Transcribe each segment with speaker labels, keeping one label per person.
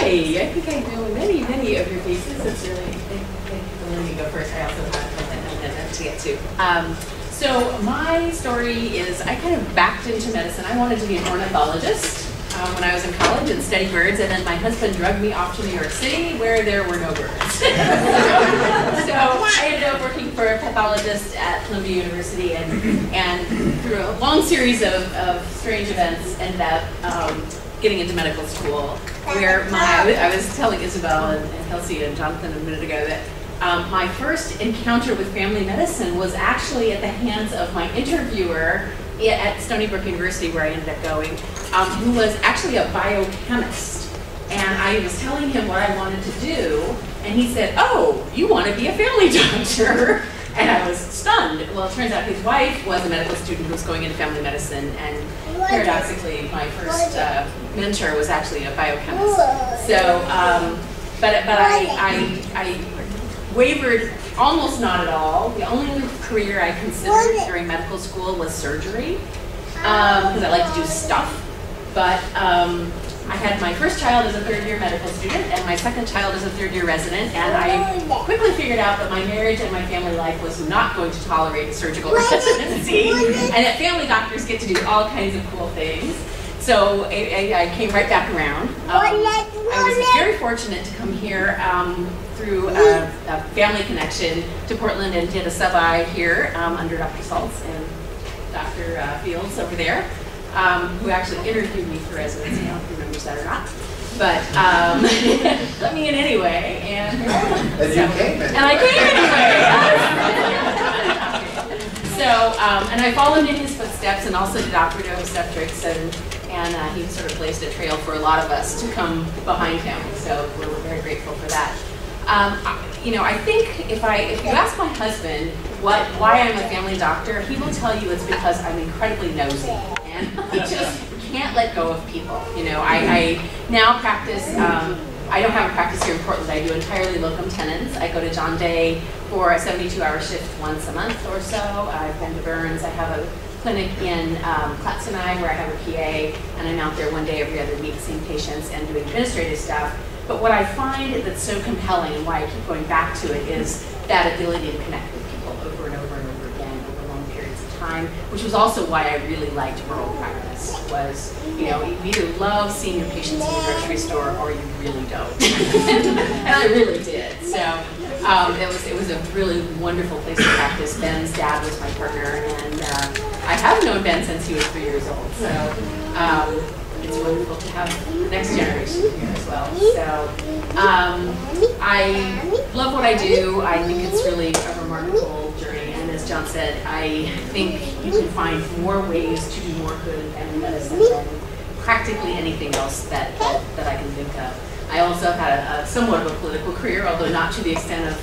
Speaker 1: Hi, I think I know many of your faces. It's really, thank you for letting me go first. I also have a minute to get to. So my story is I kind of backed into medicine. I wanted to be an ornithologist when I was in college and study birds, and then my husband drugged me off to New York City where there were no birds. So I ended up working for a pathologist at Columbia University, and through a long series of strange events ended up getting into medical school, where I was telling Isabel and Kelsey and Jonathan a minute ago that my first encounter with family medicine was actually at the hands of my interviewer at Stony Brook University, where I ended up going, who was actually a biochemist. And I was telling him what I wanted to do, and he said, "Oh, you want to be a family doctor?" And I was stunned. Well, it turns out his wife was a medical student who was going into family medicine, and paradoxically, my first mentor was actually a biochemist. So, but I wavered almost not at all. The only career I considered during medical school was surgery, because I like to do stuff. But I had my first child as a third-year medical student and my second child as a third-year resident, and I quickly figured out that my marriage and my family life was not going to tolerate a surgical residency, and that family doctors get to do all kinds of cool things. So I came right back around. I was very fortunate to come here through a family connection to Portland and did a sub-I here under Dr. Saltz and Dr. Fields over there, who actually interviewed me for residency. I don't know if he remembers that or not. But let me in anyway, and
Speaker 2: you came in.
Speaker 1: And I came anyway. So, and I followed in his footsteps and also did operative obstetrics, and he sort of blazed a trail for a lot of us to come behind him. So we're very grateful for that. You know, I think if you ask my husband why I'm a family doctor, he will tell you it's because I'm incredibly nosy, and I just can't let go of people. You know, I now practice. I don't have a practice here in Portland. I do entirely locum tenens. I go to John Day for a 72-hour shift once a month or so. I've been to Burns. I have a clinic in Clatzenai where I have a PA, and I'm out there one day every other week seeing patients and doing administrative stuff. But what I find that's so compelling and why I keep going back to it is that ability to connect with people over and over and over again over long periods of time, which was also why I really liked rural practice. Was, you know, you either love seeing your patients in the grocery store or you really don't. And I really did. So it was a really wonderful place to practice. Ben's dad was my partner, and I have known Ben since he was 3 years old. So it's wonderful to have the next generation here as well. So I love what I do. I think it's really a remarkable journey. And as John said, I think you can find more ways to do more good in family medicine than practically anything else that I can think of. I also had a somewhat of a political career, although not to the extent of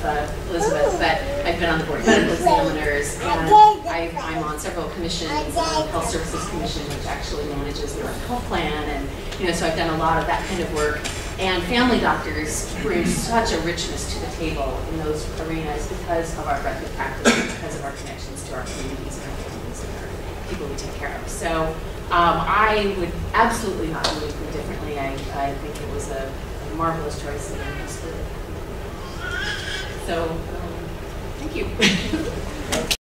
Speaker 1: Elizabeth, but I've been on the board of medical examiners, and I'm on several commissions, Health Services Commission, which actually manages the health plan, and you know, so I've done a lot of that kind of work. And family doctors bring such a richness to the table in those arenas because of our breadth of practice, because of our connections to our communities and our families and our people we take care of. So I would absolutely not do anything differently. I think it was a marvelous choice, and I'm just so thank you.